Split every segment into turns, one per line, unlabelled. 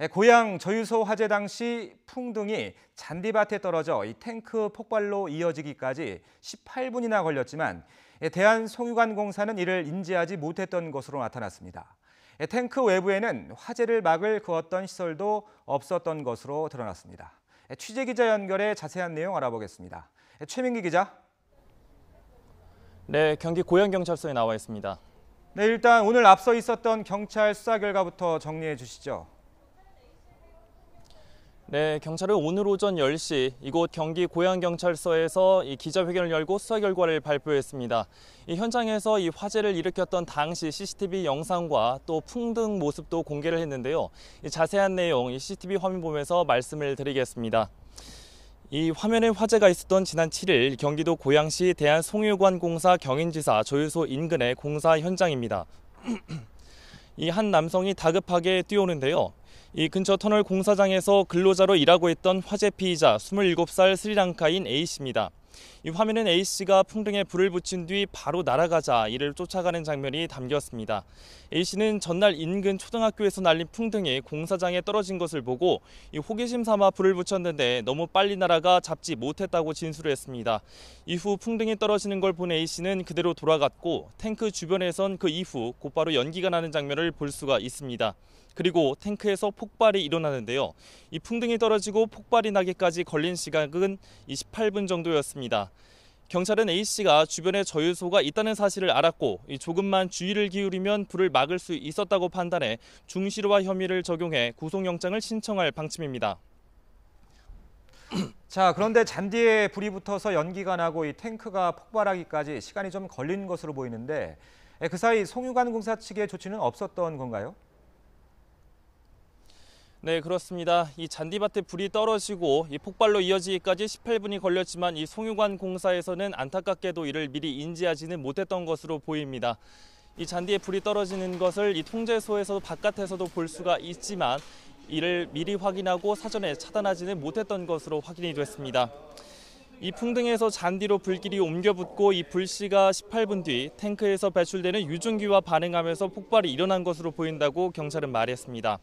고양 저유소 화재 당시 풍등이 잔디밭에 떨어져 이 탱크 폭발로 이어지기까지 18분이나 걸렸지만 대한송유관공사는 이를 인지하지 못했던 것으로 나타났습니다. 탱크 외부에는 화재를 막을 그 어떤 시설도 없었던 것으로 드러났습니다. 취재기자 연결해 자세한 내용 알아보겠습니다. 최민기 기자.
네, 경기 고양경찰서에 나와 있습니다.
네, 일단 오늘 앞서 있었던 경찰 수사 결과부터 정리해 주시죠.
네, 경찰은 오늘 오전 10시 이곳 경기 고양경찰서에서 이 기자회견을 열고 수사 결과를 발표했습니다. 이 현장에서 이 화재를 일으켰던 당시 CCTV 영상과 또 풍등 모습도 공개를 했는데요. 이 자세한 내용 이 CCTV 화면 보면서 말씀을 드리겠습니다. 이 화면에 화재가 있었던 지난 7일 경기도 고양시 대한송유관공사 경인지사 조유소 인근의 공사 현장입니다. 이 한 남성이 다급하게 뛰어오는데요. 이 근처 터널 공사장에서 근로자로 일하고 있던 화재 피의자 27살 스리랑카인 A씨입니다. 이 화면은 A씨가 풍등에 불을 붙인 뒤 바로 날아가자 이를 쫓아가는 장면이 담겼습니다. A씨는 전날 인근 초등학교에서 날린 풍등이 공사장에 떨어진 것을 보고 이 호기심 삼아 불을 붙였는데 너무 빨리 날아가 잡지 못했다고 진술을 했습니다. 이후 풍등이 떨어지는 걸 본 A씨는 그대로 돌아갔고 탱크 주변에선 그 이후 곧바로 연기가 나는 장면을 볼 수가 있습니다. 그리고 탱크에서 폭발이 일어나는데요. 이 풍등이 떨어지고 폭발이 나기까지 걸린 시각은 28분 정도였습니다. 경찰은 A씨가 주변에 저유소가 있다는 사실을 알았고 조금만 주의를 기울이면 불을 막을 수 있었다고 판단해 중실화 혐의를 적용해 구속영장을 신청할 방침입니다.
자, 그런데 잔디에 불이 붙어서 연기가 나고 이 탱크가 폭발하기까지 시간이 좀 걸린 것으로 보이는데 그 사이 송유관공사 측의 조치는 없었던 건가요?
네, 그렇습니다. 이 잔디밭에 불이 떨어지고 이 폭발로 이어지기까지 18분이 걸렸지만 이 송유관공사에서는 안타깝게도 이를 미리 인지하지는 못했던 것으로 보입니다. 이 잔디에 불이 떨어지는 것을 이 통제소에서 바깥에서도 볼 수가 있지만 이를 미리 확인하고 사전에 차단하지는 못했던 것으로 확인이 됐습니다. 이 풍등에서 잔디로 불길이 옮겨 붙고 이 불씨가 18분 뒤 탱크에서 배출되는 유증기와 반응하면서 폭발이 일어난 것으로 보인다고 경찰은 말했습니다.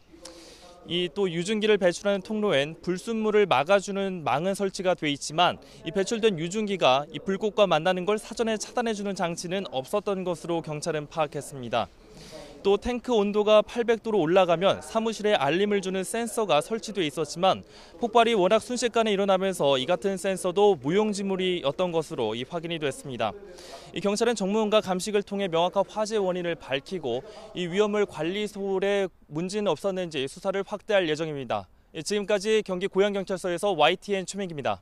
이 또 유증기를 배출하는 통로엔 불순물을 막아주는 망은 설치가 돼 있지만 이 배출된 유증기가 이 불꽃과 만나는 걸 사전에 차단해주는 장치는 없었던 것으로 경찰은 파악했습니다. 또 탱크 온도가 800도로 올라가면 사무실에 알림을 주는 센서가 설치돼 있었지만 폭발이 워낙 순식간에 일어나면서 이 같은 센서도 무용지물이었던 것으로 확인이 됐습니다. 이 경찰은 전문가 감식을 통해 명확한 화재 원인을 밝히고 이 위험물 관리 소홀에 문제는 없었는지 수사를 확대할 예정입니다. 지금까지 경기 고양경찰서에서 YTN 최민기입니다.